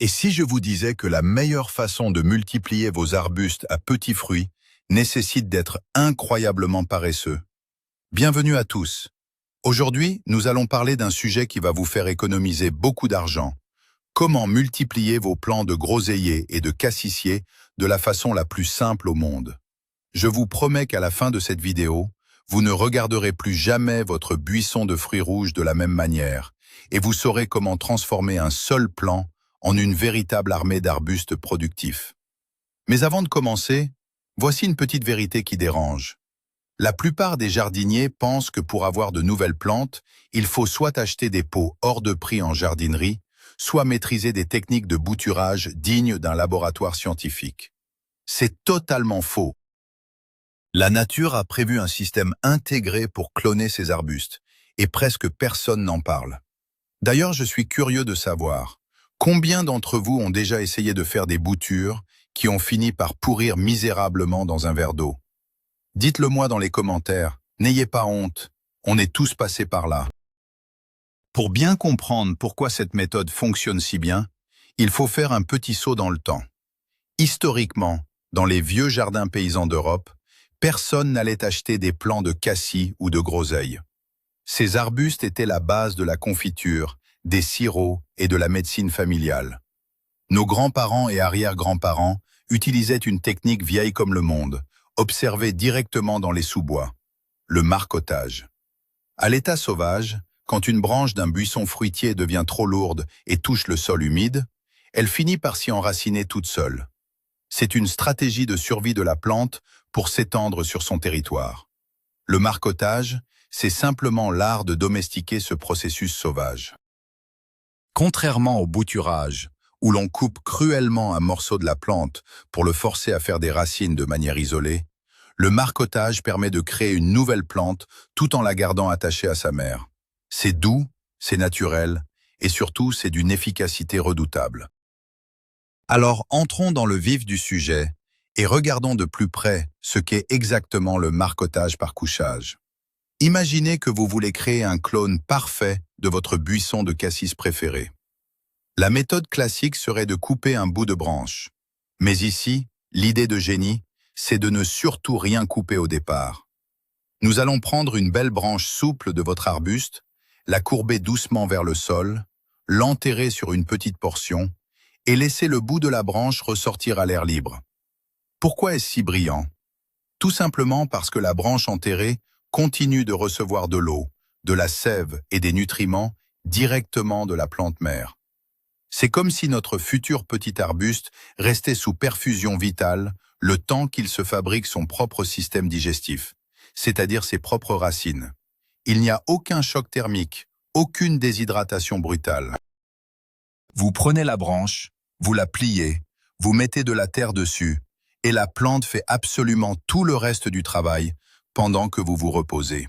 Et si je vous disais que la meilleure façon de multiplier vos arbustes à petits fruits nécessite d'être incroyablement paresseux? Bienvenue à tous. Aujourd'hui, nous allons parler d'un sujet qui va vous faire économiser beaucoup d'argent. Comment multiplier vos plants de groseilliers et de cassissiers de la façon la plus simple au monde? Je vous promets qu'à la fin de cette vidéo, vous ne regarderez plus jamais votre buisson de fruits rouges de la même manière, et vous saurez comment transformer un seul plant en une véritable armée d'arbustes productifs. Mais avant de commencer, voici une petite vérité qui dérange. La plupart des jardiniers pensent que pour avoir de nouvelles plantes, il faut soit acheter des pots hors de prix en jardinerie, soit maîtriser des techniques de bouturage dignes d'un laboratoire scientifique. C'est totalement faux. La nature a prévu un système intégré pour cloner ces arbustes, et presque personne n'en parle. D'ailleurs, je suis curieux de savoir, combien d'entre vous ont déjà essayé de faire des boutures qui ont fini par pourrir misérablement dans un verre d'eau? Dites-le moi dans les commentaires, n'ayez pas honte, on est tous passés par là. Pour bien comprendre pourquoi cette méthode fonctionne si bien, il faut faire un petit saut dans le temps. Historiquement, dans les vieux jardins paysans d'Europe, personne n'allait acheter des plants de cassis ou de groseilles. Ces arbustes étaient la base de la confiture, des sirops et de la médecine familiale. Nos grands-parents et arrière-grands-parents utilisaient une technique vieille comme le monde, observée directement dans les sous-bois, le marcottage. À l'état sauvage, quand une branche d'un buisson fruitier devient trop lourde et touche le sol humide, elle finit par s'y enraciner toute seule. C'est une stratégie de survie de la plante pour s'étendre sur son territoire. Le marcottage, c'est simplement l'art de domestiquer ce processus sauvage. Contrairement au bouturage, où l'on coupe cruellement un morceau de la plante pour le forcer à faire des racines de manière isolée, le marcottage permet de créer une nouvelle plante tout en la gardant attachée à sa mère. C'est doux, c'est naturel, et surtout c'est d'une efficacité redoutable. Alors entrons dans le vif du sujet et regardons de plus près ce qu'est exactement le marcottage par couchage. Imaginez que vous voulez créer un clone parfait de votre buisson de cassis préféré. La méthode classique serait de couper un bout de branche. Mais ici, l'idée de génie, c'est de ne surtout rien couper au départ. Nous allons prendre une belle branche souple de votre arbuste, la courber doucement vers le sol, l'enterrer sur une petite portion et laisser le bout de la branche ressortir à l'air libre. Pourquoi est-ce si brillant? Tout simplement parce que la branche enterrée continue de recevoir de l'eau, de la sève et des nutriments directement de la plante mère. C'est comme si notre futur petit arbuste restait sous perfusion vitale le temps qu'il se fabrique son propre système digestif, c'est-à-dire ses propres racines. Il n'y a aucun choc thermique, aucune déshydratation brutale. Vous prenez la branche, vous la pliez, vous mettez de la terre dessus, et la plante fait absolument tout le reste du travail pendant que vous vous reposez.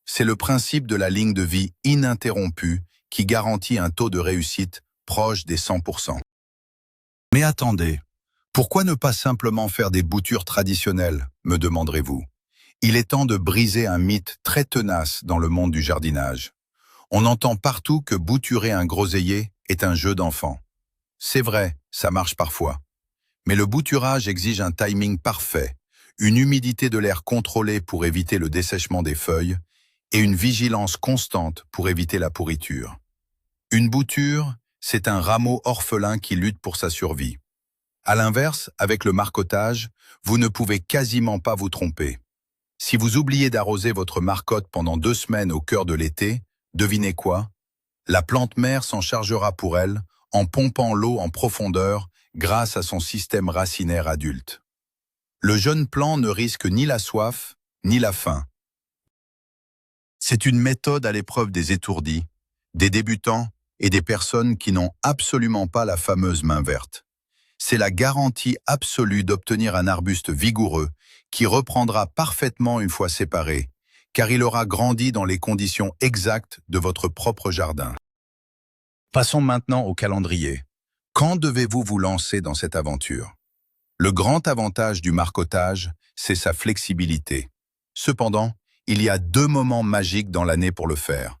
C'est le principe de la ligne de vie ininterrompue qui garantit un taux de réussite proche des 100%. Mais attendez, pourquoi ne pas simplement faire des boutures traditionnelles, me demanderez-vous? Il est temps de briser un mythe très tenace dans le monde du jardinage. On entend partout que bouturer un groseillier est un jeu d'enfant. C'est vrai, ça marche parfois. Mais le bouturage exige un timing parfait, une humidité de l'air contrôlée pour éviter le dessèchement des feuilles et une vigilance constante pour éviter la pourriture. Une bouture, c'est un rameau orphelin qui lutte pour sa survie. À l'inverse, avec le marcottage, vous ne pouvez quasiment pas vous tromper. Si vous oubliez d'arroser votre marcotte pendant 2 semaines au cœur de l'été, devinez quoi? La plante mère s'en chargera pour elle en pompant l'eau en profondeur grâce à son système racinaire adulte. Le jeune plant ne risque ni la soif, ni la faim. C'est une méthode à l'épreuve des étourdis, des débutants et des personnes qui n'ont absolument pas la fameuse main verte. C'est la garantie absolue d'obtenir un arbuste vigoureux qui reprendra parfaitement une fois séparé, car il aura grandi dans les conditions exactes de votre propre jardin. Passons maintenant au calendrier. Quand devez-vous vous lancer dans cette aventure? Le grand avantage du marcottage, c'est sa flexibilité. Cependant, il y a 2 moments magiques dans l'année pour le faire.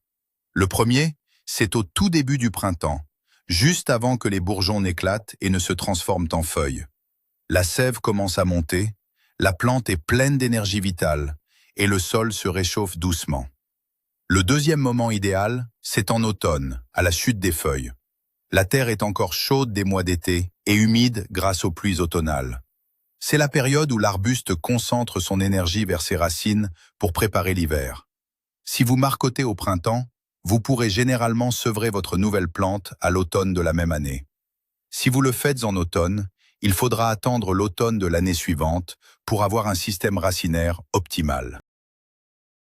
Le premier, c'est au tout début du printemps, juste avant que les bourgeons n'éclatent et ne se transforment en feuilles. La sève commence à monter, la plante est pleine d'énergie vitale et le sol se réchauffe doucement. Le deuxième moment idéal, c'est en automne, à la chute des feuilles. La terre est encore chaude des mois d'été et humide grâce aux pluies automnales. C'est la période où l'arbuste concentre son énergie vers ses racines pour préparer l'hiver. Si vous marcotez au printemps, vous pourrez généralement sevrer votre nouvelle plante à l'automne de la même année. Si vous le faites en automne, il faudra attendre l'automne de l'année suivante pour avoir un système racinaire optimal.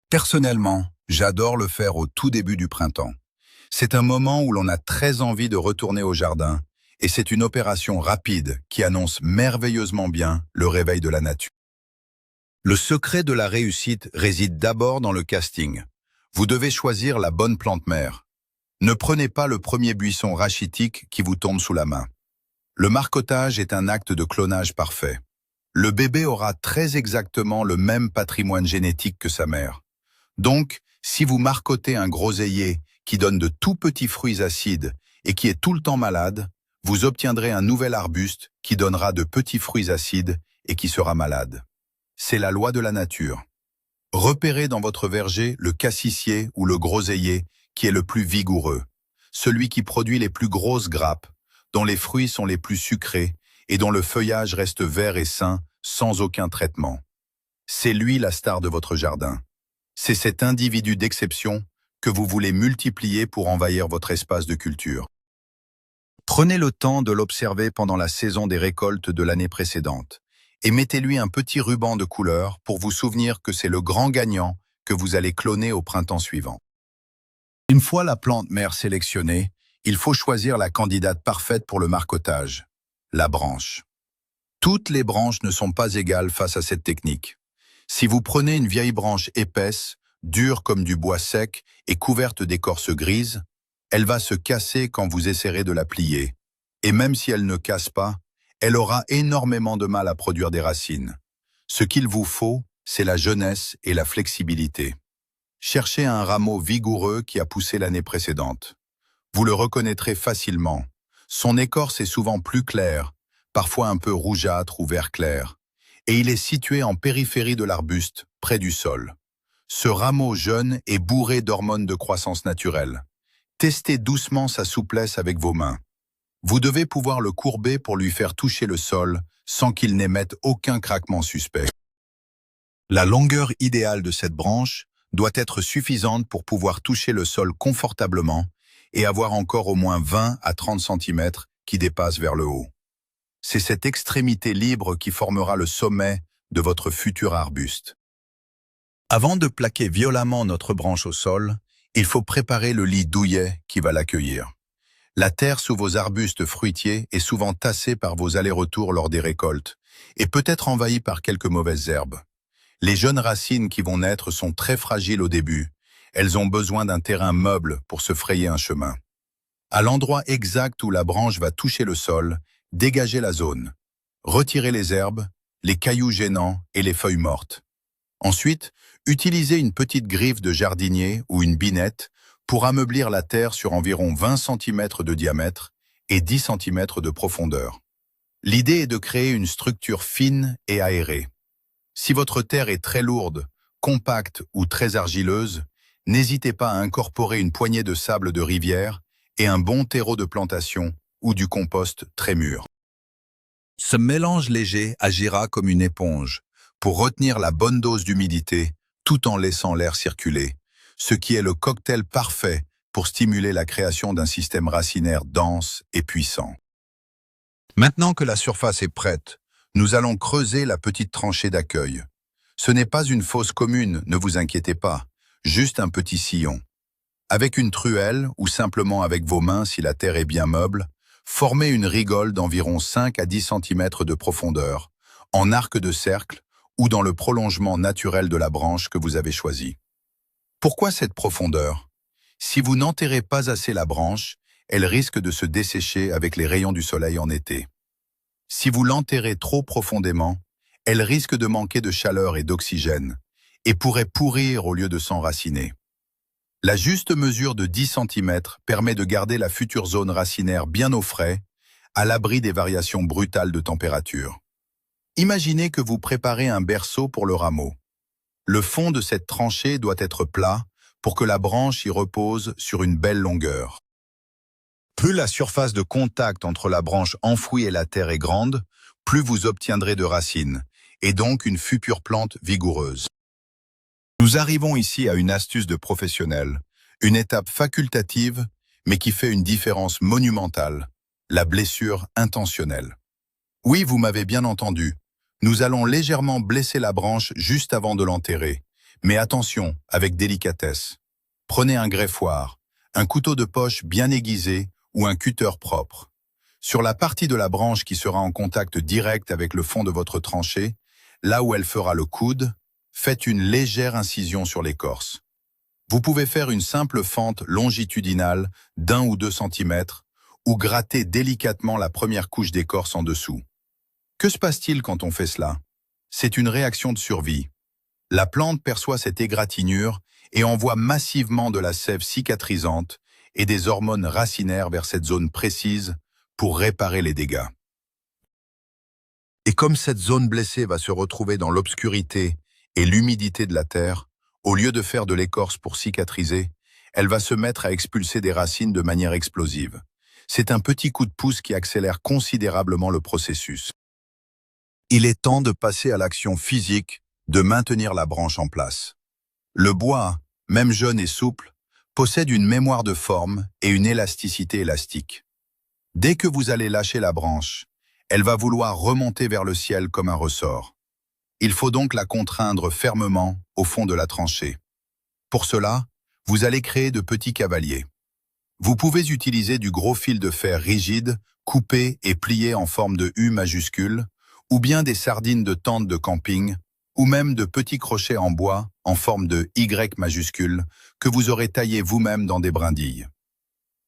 Personnellement, j'adore le faire au tout début du printemps. C'est un moment où l'on a très envie de retourner au jardin et c'est une opération rapide qui annonce merveilleusement bien le réveil de la nature. Le secret de la réussite réside d'abord dans le casting. Vous devez choisir la bonne plante mère. Ne prenez pas le premier buisson rachitique qui vous tombe sous la main. Le marcotage est un acte de clonage parfait. Le bébé aura très exactement le même patrimoine génétique que sa mère. Donc, si vous marcotez un groseillier qui donne de tout petits fruits acides et qui est tout le temps malade, vous obtiendrez un nouvel arbuste qui donnera de petits fruits acides et qui sera malade. C'est la loi de la nature. Repérez dans votre verger le cassissier ou le groseillier qui est le plus vigoureux, celui qui produit les plus grosses grappes, dont les fruits sont les plus sucrés et dont le feuillage reste vert et sain sans aucun traitement. C'est lui la star de votre jardin. C'est cet individu d'exception que vous voulez multiplier pour envahir votre espace de culture. Prenez le temps de l'observer pendant la saison des récoltes de l'année précédente et mettez-lui un petit ruban de couleur pour vous souvenir que c'est le grand gagnant que vous allez cloner au printemps suivant. Une fois la plante mère sélectionnée, il faut choisir la candidate parfaite pour le marcotage, la branche. Toutes les branches ne sont pas égales face à cette technique. Si vous prenez une vieille branche épaisse, dure comme du bois sec et couverte d'écorce grise, elle va se casser quand vous essaierez de la plier. Et même si elle ne casse pas, elle aura énormément de mal à produire des racines. Ce qu'il vous faut, c'est la jeunesse et la flexibilité. Cherchez un rameau vigoureux qui a poussé l'année précédente. Vous le reconnaîtrez facilement. Son écorce est souvent plus claire, parfois un peu rougeâtre ou vert clair, et il est situé en périphérie de l'arbuste, près du sol. Ce rameau jeune est bourré d'hormones de croissance naturelle. Testez doucement sa souplesse avec vos mains. Vous devez pouvoir le courber pour lui faire toucher le sol sans qu'il n'émette aucun craquement suspect. La longueur idéale de cette branche doit être suffisante pour pouvoir toucher le sol confortablement et avoir encore au moins 20 à 30 cm qui dépassent vers le haut. C'est cette extrémité libre qui formera le sommet de votre futur arbuste. Avant de plaquer violemment notre branche au sol, il faut préparer le lit douillet qui va l'accueillir. La terre sous vos arbustes fruitiers est souvent tassée par vos allers-retours lors des récoltes et peut être envahie par quelques mauvaises herbes. Les jeunes racines qui vont naître sont très fragiles au début. Elles ont besoin d'un terrain meuble pour se frayer un chemin. À l'endroit exact où la branche va toucher le sol, dégagez la zone. Retirez les herbes, les cailloux gênants et les feuilles mortes. Ensuite, utilisez une petite griffe de jardinier ou une binette pour ameublir la terre sur environ 20 cm de diamètre et 10 cm de profondeur. L'idée est de créer une structure fine et aérée. Si votre terre est très lourde, compacte ou très argileuse, n'hésitez pas à incorporer une poignée de sable de rivière et un bon terreau de plantation ou du compost très mûr. Ce mélange léger agira comme une éponge pour retenir la bonne dose d'humidité tout en laissant l'air circuler, ce qui est le cocktail parfait pour stimuler la création d'un système racinaire dense et puissant. Maintenant que la surface est prête, nous allons creuser la petite tranchée d'accueil. Ce n'est pas une fosse commune, ne vous inquiétez pas, juste un petit sillon. Avec une truelle ou simplement avec vos mains si la terre est bien meuble, formez une rigole d'environ 5 à 10 cm de profondeur, en arc de cercle ou dans le prolongement naturel de la branche que vous avez choisi. Pourquoi cette profondeur? Si vous n'enterrez pas assez la branche, elle risque de se dessécher avec les rayons du soleil en été. Si vous l'enterrez trop profondément, elle risque de manquer de chaleur et d'oxygène, et pourrait pourrir au lieu de s'enraciner. La juste mesure de 10 cm permet de garder la future zone racinaire bien au frais, à l'abri des variations brutales de température. Imaginez que vous préparez un berceau pour le rameau. Le fond de cette tranchée doit être plat pour que la branche y repose sur une belle longueur. Plus la surface de contact entre la branche enfouie et la terre est grande, plus vous obtiendrez de racines, et donc une future plante vigoureuse. Nous arrivons ici à une astuce de professionnel, une étape facultative, mais qui fait une différence monumentale, la blessure intentionnelle. Oui, vous m'avez bien entendu, nous allons légèrement blesser la branche juste avant de l'enterrer, mais attention, avec délicatesse. Prenez un greffoir, un couteau de poche bien aiguisé ou un cutter propre. Sur la partie de la branche qui sera en contact direct avec le fond de votre tranchée, là où elle fera le coude, faites une légère incision sur l'écorce. Vous pouvez faire une simple fente longitudinale d'1 ou 2 cm ou gratter délicatement la première couche d'écorce en dessous. Que se passe-t-il quand on fait cela? C'est une réaction de survie. La plante perçoit cette égratignure et envoie massivement de la sève cicatrisante et des hormones racinaires vers cette zone précise pour réparer les dégâts. Et comme cette zone blessée va se retrouver dans l'obscurité et l'humidité de la terre, au lieu de faire de l'écorce pour cicatriser, elle va se mettre à expulser des racines de manière explosive. C'est un petit coup de pouce qui accélère considérablement le processus. Il est temps de passer à l'action physique de maintenir la branche en place. Le bois, même jeune et souple, possède une mémoire de forme et une élasticité élastique. Dès que vous allez lâcher la branche, elle va vouloir remonter vers le ciel comme un ressort. Il faut donc la contraindre fermement au fond de la tranchée. Pour cela, vous allez créer de petits cavaliers. Vous pouvez utiliser du gros fil de fer rigide, coupé et plié en forme de U majuscule, ou bien des sardines de tente de camping, ou même de petits crochets en bois en forme de Y majuscule que vous aurez taillé vous-même dans des brindilles.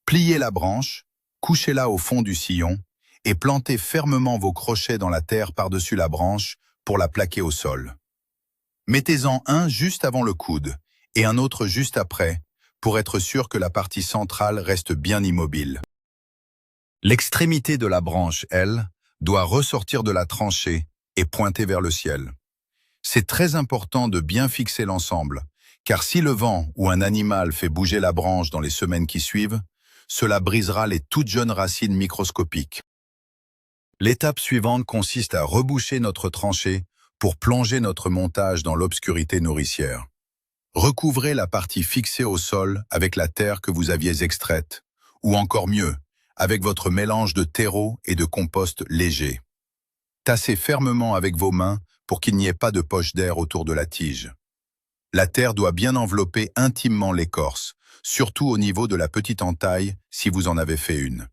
Pliez la branche, couchez-la au fond du sillon et plantez fermement vos crochets dans la terre par-dessus la branche pour la plaquer au sol. Mettez-en un juste avant le coude et un autre juste après pour être sûr que la partie centrale reste bien immobile. L'extrémité de la branche, elle, doit ressortir de la tranchée et pointer vers le ciel. C'est très important de bien fixer l'ensemble, car si le vent ou un animal fait bouger la branche dans les semaines qui suivent, cela brisera les toutes jeunes racines microscopiques. L'étape suivante consiste à reboucher notre tranchée pour plonger notre montage dans l'obscurité nourricière. Recouvrez la partie fixée au sol avec la terre que vous aviez extraite, ou encore mieux, avec votre mélange de terreau et de compost léger. Tassez fermement avec vos mains pour qu'il n'y ait pas de poche d'air autour de la tige. La terre doit bien envelopper intimement l'écorce, surtout au niveau de la petite entaille si vous en avez fait une.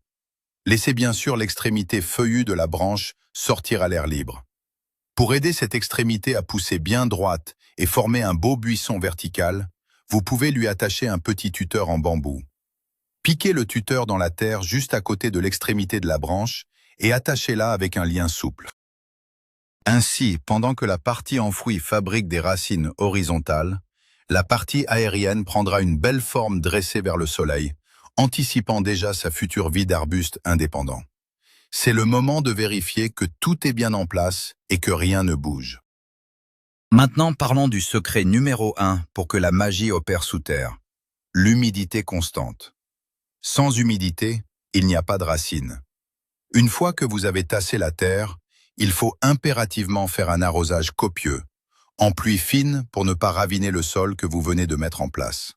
Laissez bien sûr l'extrémité feuillue de la branche sortir à l'air libre. Pour aider cette extrémité à pousser bien droite et former un beau buisson vertical, vous pouvez lui attacher un petit tuteur en bambou. Piquez le tuteur dans la terre juste à côté de l'extrémité de la branche et attachez-la avec un lien souple. Ainsi, pendant que la partie enfouie fabrique des racines horizontales, la partie aérienne prendra une belle forme dressée vers le soleil, anticipant déjà sa future vie d'arbuste indépendant. C'est le moment de vérifier que tout est bien en place et que rien ne bouge. Maintenant, parlons du secret numéro 1 pour que la magie opère sous terre. L'humidité constante. Sans humidité, il n'y a pas de racines. Une fois que vous avez tassé la terre, il faut impérativement faire un arrosage copieux, en pluie fine pour ne pas raviner le sol que vous venez de mettre en place.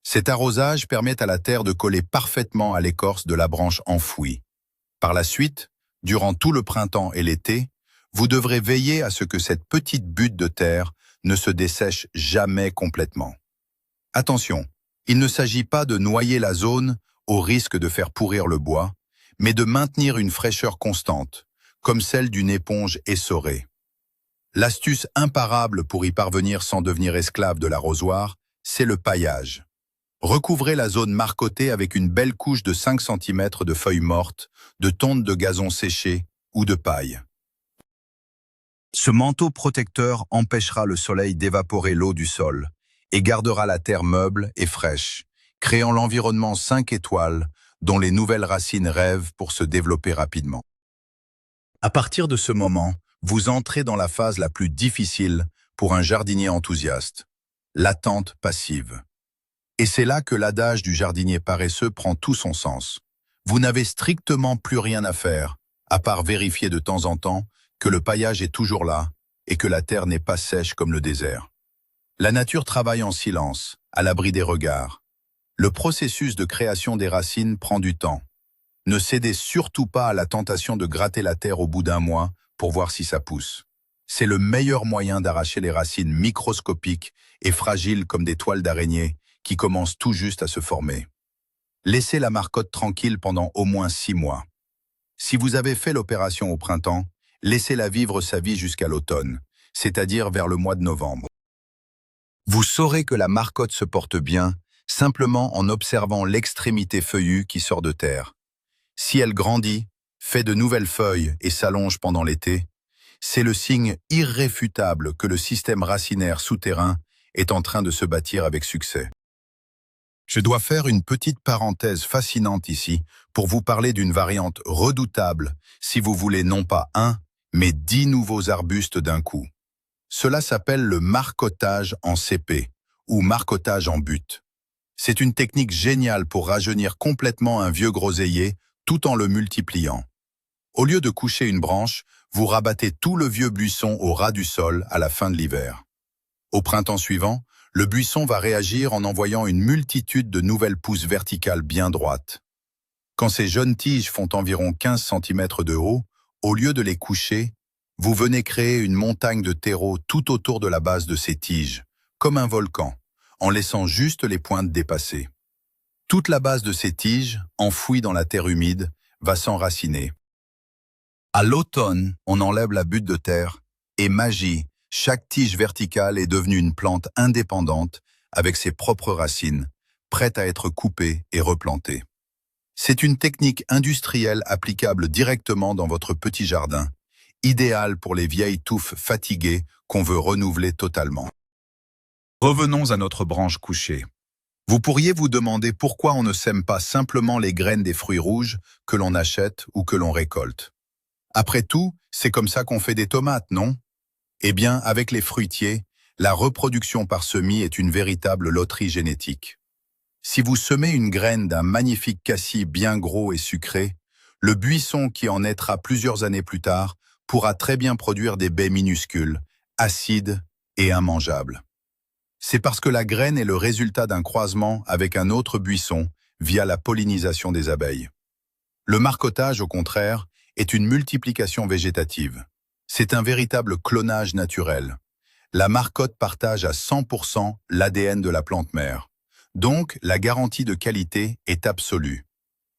Cet arrosage permet à la terre de coller parfaitement à l'écorce de la branche enfouie. Par la suite, durant tout le printemps et l'été, vous devrez veiller à ce que cette petite butte de terre ne se dessèche jamais complètement. Attention, il ne s'agit pas de noyer la zone au risque de faire pourrir le bois, mais de maintenir une fraîcheur constante, comme celle d'une éponge essorée. L'astuce imparable pour y parvenir sans devenir esclave de l'arrosoir, c'est le paillage. Recouvrez la zone marcottée avec une belle couche de 5 cm de feuilles mortes, de tonte de gazon séché ou de paille. Ce manteau protecteur empêchera le soleil d'évaporer l'eau du sol et gardera la terre meuble et fraîche, créant l'environnement 5 étoiles dont les nouvelles racines rêvent pour se développer rapidement. À partir de ce moment, vous entrez dans la phase la plus difficile pour un jardinier enthousiaste, l'attente passive. Et c'est là que l'adage du jardinier paresseux prend tout son sens. Vous n'avez strictement plus rien à faire, à part vérifier de temps en temps que le paillage est toujours là et que la terre n'est pas sèche comme le désert. La nature travaille en silence, à l'abri des regards. Le processus de création des racines prend du temps. Ne cédez surtout pas à la tentation de gratter la terre au bout d'un mois pour voir si ça pousse. C'est le meilleur moyen d'arracher les racines microscopiques et fragiles comme des toiles d'araignée qui commencent tout juste à se former. Laissez la marcotte tranquille pendant au moins 6 mois. Si vous avez fait l'opération au printemps, laissez-la vivre sa vie jusqu'à l'automne, c'est-à-dire vers le mois de novembre. Vous saurez que la marcotte se porte bien simplement en observant l'extrémité feuillue qui sort de terre. Si elle grandit, fait de nouvelles feuilles et s'allonge pendant l'été, c'est le signe irréfutable que le système racinaire souterrain est en train de se bâtir avec succès. Je dois faire une petite parenthèse fascinante ici pour vous parler d'une variante redoutable si vous voulez non pas un, mais 10 nouveaux arbustes d'un coup. Cela s'appelle le marcottage en CP ou marcottage en butte. C'est une technique géniale pour rajeunir complètement un vieux groseillier tout en le multipliant. Au lieu de coucher une branche, vous rabattez tout le vieux buisson au ras du sol à la fin de l'hiver. Au printemps suivant, le buisson va réagir en envoyant une multitude de nouvelles pousses verticales bien droites. Quand ces jeunes tiges font environ 15 cm de haut, au lieu de les coucher, vous venez créer une montagne de terreau tout autour de la base de ces tiges, comme un volcan, en laissant juste les pointes dépasser. Toute la base de ces tiges, enfouie dans la terre humide, va s'enraciner. À l'automne, on enlève la butte de terre, et magie, chaque tige verticale est devenue une plante indépendante avec ses propres racines, prête à être coupée et replantée. C'est une technique industrielle applicable directement dans votre petit jardin, idéale pour les vieilles touffes fatiguées qu'on veut renouveler totalement. Revenons à notre branche couchée. Vous pourriez vous demander pourquoi on ne sème pas simplement les graines des fruits rouges que l'on achète ou que l'on récolte. Après tout, c'est comme ça qu'on fait des tomates, non ? Eh bien, avec les fruitiers, la reproduction par semis est une véritable loterie génétique. Si vous semez une graine d'un magnifique cassis bien gros et sucré, le buisson qui en naîtra plusieurs années plus tard pourra très bien produire des baies minuscules, acides et immangeables. C'est parce que la graine est le résultat d'un croisement avec un autre buisson via la pollinisation des abeilles. Le marcottage, au contraire, est une multiplication végétative. C'est un véritable clonage naturel. La marcotte partage à 100% l'ADN de la plante mère. Donc, la garantie de qualité est absolue.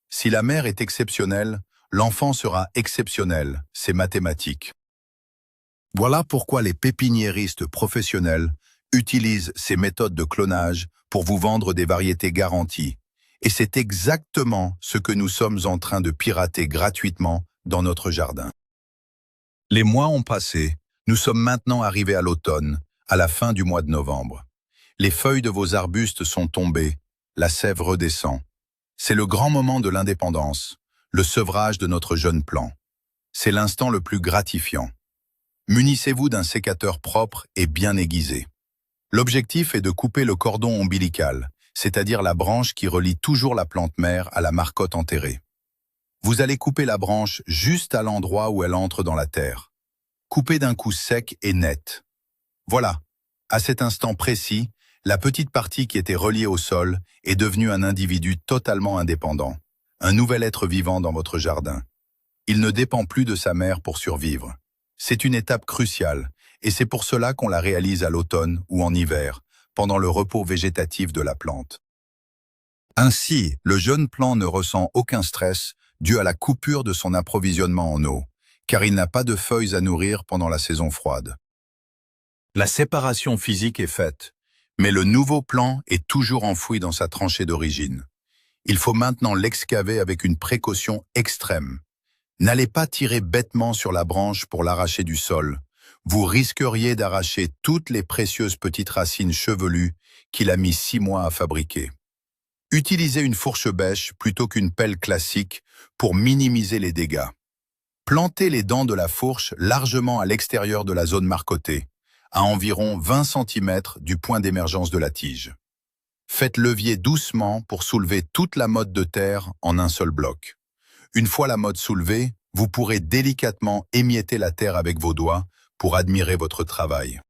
Si la mère est exceptionnelle, l'enfant sera exceptionnel, c'est mathématique. Voilà pourquoi les pépiniéristes professionnels utilisent ces méthodes de clonage pour vous vendre des variétés garanties. Et c'est exactement ce que nous sommes en train de pirater gratuitement dans notre jardin. Les mois ont passé, nous sommes maintenant arrivés à l'automne, à la fin du mois de novembre. Les feuilles de vos arbustes sont tombées, la sève redescend. C'est le grand moment de l'indépendance, le sevrage de notre jeune plant. C'est l'instant le plus gratifiant. Munissez-vous d'un sécateur propre et bien aiguisé. L'objectif est de couper le cordon ombilical, c'est-à-dire la branche qui relie toujours la plante mère à la marcotte enterrée. Vous allez couper la branche juste à l'endroit où elle entre dans la terre. Coupez d'un coup sec et net. Voilà, à cet instant précis, la petite partie qui était reliée au sol est devenue un individu totalement indépendant, un nouvel être vivant dans votre jardin. Il ne dépend plus de sa mère pour survivre. C'est une étape cruciale, et c'est pour cela qu'on la réalise à l'automne ou en hiver, pendant le repos végétatif de la plante. Ainsi, le jeune plant ne ressent aucun stress dû à la coupure de son approvisionnement en eau, car il n'a pas de feuilles à nourrir pendant la saison froide. La séparation physique est faite, mais le nouveau plant est toujours enfoui dans sa tranchée d'origine. Il faut maintenant l'excaver avec une précaution extrême. N'allez pas tirer bêtement sur la branche pour l'arracher du sol, vous risqueriez d'arracher toutes les précieuses petites racines chevelues qu'il a mis 6 mois à fabriquer. Utilisez une fourche bêche plutôt qu'une pelle classique pour minimiser les dégâts. Plantez les dents de la fourche largement à l'extérieur de la zone marcottée, à environ 20 cm du point d'émergence de la tige. Faites levier doucement pour soulever toute la motte de terre en un seul bloc. Une fois la motte soulevée, vous pourrez délicatement émietter la terre avec vos doigts pour admirer votre travail.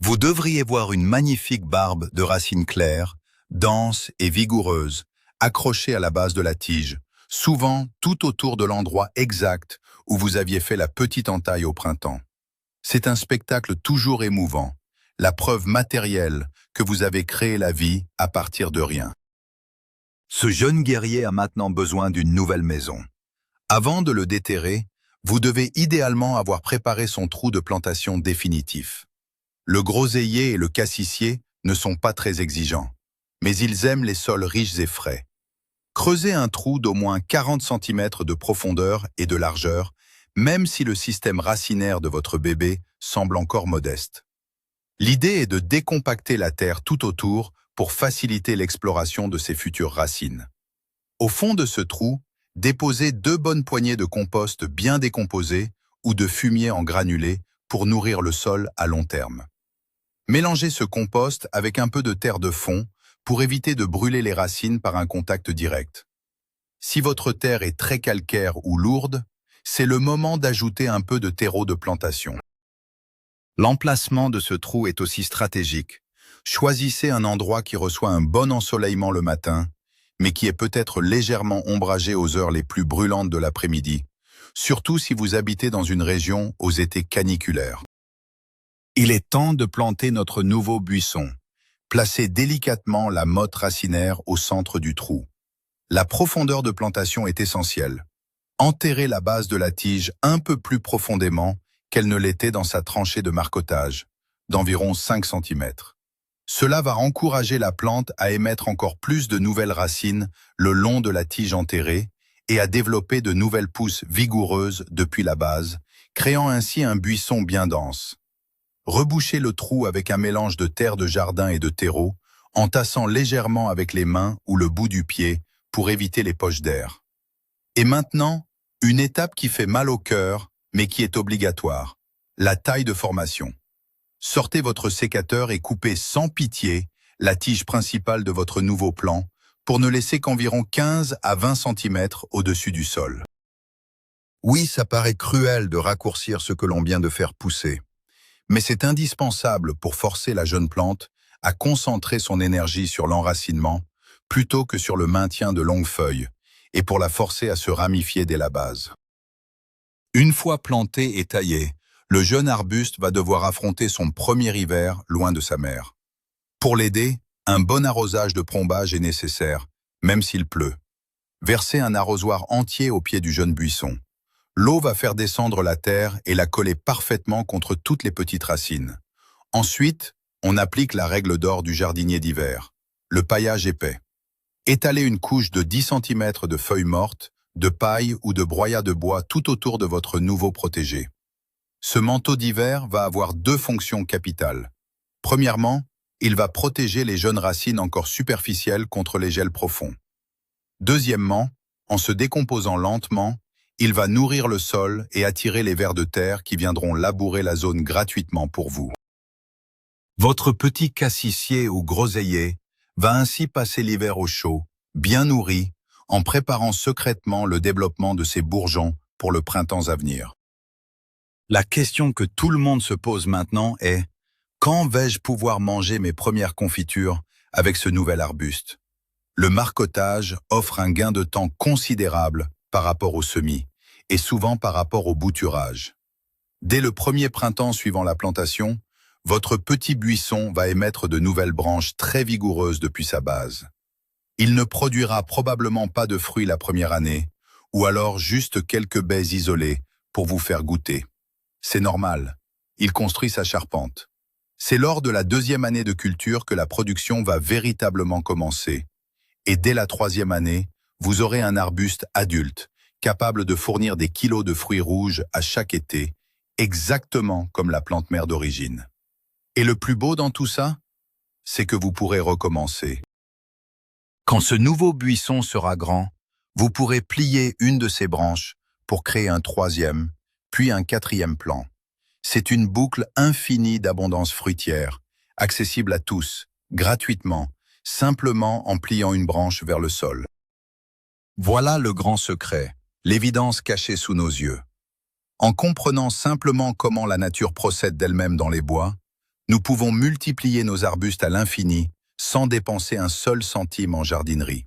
Vous devriez voir une magnifique barbe de racines claires, dense et vigoureuse, accrochée à la base de la tige, souvent tout autour de l'endroit exact où vous aviez fait la petite entaille au printemps. C'est un spectacle toujours émouvant, la preuve matérielle que vous avez créé la vie à partir de rien. Ce jeune guerrier a maintenant besoin d'une nouvelle maison. Avant de le déterrer, vous devez idéalement avoir préparé son trou de plantation définitif. Le groseillier et le cassissier ne sont pas très exigeants, mais ils aiment les sols riches et frais. Creusez un trou d'au moins 40 cm de profondeur et de largeur, même si le système racinaire de votre bébé semble encore modeste. L'idée est de décompacter la terre tout autour pour faciliter l'exploration de ses futures racines. Au fond de ce trou, déposez 2 bonnes poignées de compost bien décomposé ou de fumier en granulés pour nourrir le sol à long terme. Mélangez ce compost avec un peu de terre de fond pour éviter de brûler les racines par un contact direct. Si votre terre est très calcaire ou lourde, c'est le moment d'ajouter un peu de terreau de plantation. L'emplacement de ce trou est aussi stratégique. Choisissez un endroit qui reçoit un bon ensoleillement le matin, mais qui est peut-être légèrement ombragé aux heures les plus brûlantes de l'après-midi, surtout si vous habitez dans une région aux étés caniculaires. Il est temps de planter notre nouveau buisson. Placez délicatement la motte racinaire au centre du trou. La profondeur de plantation est essentielle. Enterrez la base de la tige un peu plus profondément qu'elle ne l'était dans sa tranchée de marcottage, d'environ 5 cm. Cela va encourager la plante à émettre encore plus de nouvelles racines le long de la tige enterrée et à développer de nouvelles pousses vigoureuses depuis la base, créant ainsi un buisson bien dense. Rebouchez le trou avec un mélange de terre de jardin et de terreau, en tassant légèrement avec les mains ou le bout du pied pour éviter les poches d'air. Et maintenant, une étape qui fait mal au cœur, mais qui est obligatoire, la taille de formation. Sortez votre sécateur et coupez sans pitié la tige principale de votre nouveau plant pour ne laisser qu'environ 15 à 20 cm au-dessus du sol. Oui, ça paraît cruel de raccourcir ce que l'on vient de faire pousser, mais c'est indispensable pour forcer la jeune plante à concentrer son énergie sur l'enracinement plutôt que sur le maintien de longues feuilles et pour la forcer à se ramifier dès la base. Une fois planté et taillé, le jeune arbuste va devoir affronter son premier hiver loin de sa mère. Pour l'aider, un bon arrosage de plombage est nécessaire, même s'il pleut. Versez un arrosoir entier au pied du jeune buisson. L'eau va faire descendre la terre et la coller parfaitement contre toutes les petites racines. Ensuite, on applique la règle d'or du jardinier d'hiver, le paillage épais. Étalez une couche de 10 cm de feuilles mortes, de paille ou de broyat de bois tout autour de votre nouveau protégé. Ce manteau d'hiver va avoir 2 fonctions capitales. Premièrement, il va protéger les jeunes racines encore superficielles contre les gels profonds. Deuxièmement, en se décomposant lentement, il va nourrir le sol et attirer les vers de terre qui viendront labourer la zone gratuitement pour vous. Votre petit cassissier ou groseillier va ainsi passer l'hiver au chaud, bien nourri, en préparant secrètement le développement de ses bourgeons pour le printemps à venir. La question que tout le monde se pose maintenant est « Quand vais-je pouvoir manger mes premières confitures avec ce nouvel arbuste ?» Le marcottage offre un gain de temps considérable par rapport au semis et souvent par rapport au bouturage. Dès le premier printemps suivant la plantation, votre petit buisson va émettre de nouvelles branches très vigoureuses depuis sa base. Il ne produira probablement pas de fruits la première année, ou alors juste quelques baies isolées pour vous faire goûter. C'est normal, il construit sa charpente. C'est lors de la 2e année de culture que la production va véritablement commencer. Et dès la 3e année, vous aurez un arbuste adulte, capable de fournir des kilos de fruits rouges à chaque été exactement comme la plante mère d'origine. Et le plus beau dans tout ça, c'est que vous pourrez recommencer. Quand ce nouveau buisson sera grand, vous pourrez plier une de ses branches pour créer un troisième, puis un quatrième plant. C'est une boucle infinie d'abondance fruitière, accessible à tous, gratuitement, simplement en pliant une branche vers le sol. Voilà le grand secret, l'évidence cachée sous nos yeux. En comprenant simplement comment la nature procède d'elle-même dans les bois, nous pouvons multiplier nos arbustes à l'infini sans dépenser un seul centime en jardinerie.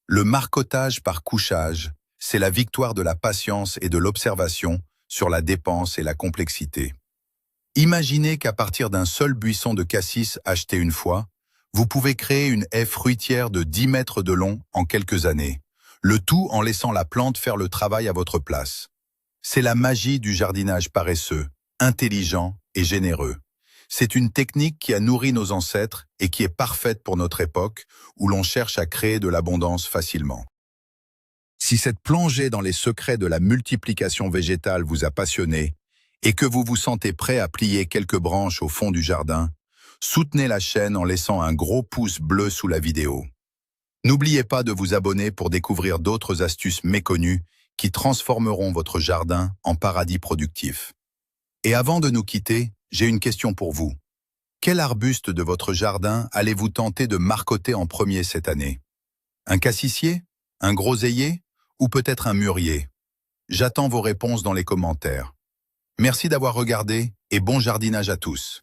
Le marcottage par couchage, c'est la victoire de la patience et de l'observation sur la dépense et la complexité. Imaginez qu'à partir d'un seul buisson de cassis acheté une fois, vous pouvez créer une haie fruitière de 10 mètres de long en quelques années, le tout en laissant la plante faire le travail à votre place. C'est la magie du jardinage paresseux, intelligent et généreux. C'est une technique qui a nourri nos ancêtres et qui est parfaite pour notre époque, où l'on cherche à créer de l'abondance facilement. Si cette plongée dans les secrets de la multiplication végétale vous a passionné et que vous vous sentez prêt à plier quelques branches au fond du jardin, soutenez la chaîne en laissant un gros pouce bleu sous la vidéo. N'oubliez pas de vous abonner pour découvrir d'autres astuces méconnues qui transformeront votre jardin en paradis productif. Et avant de nous quitter, j'ai une question pour vous. Quel arbuste de votre jardin allez-vous tenter de marcoter en premier cette année? Un cassissier? Un groseillier? Ou peut-être un mûrier? J'attends vos réponses dans les commentaires. Merci d'avoir regardé et bon jardinage à tous.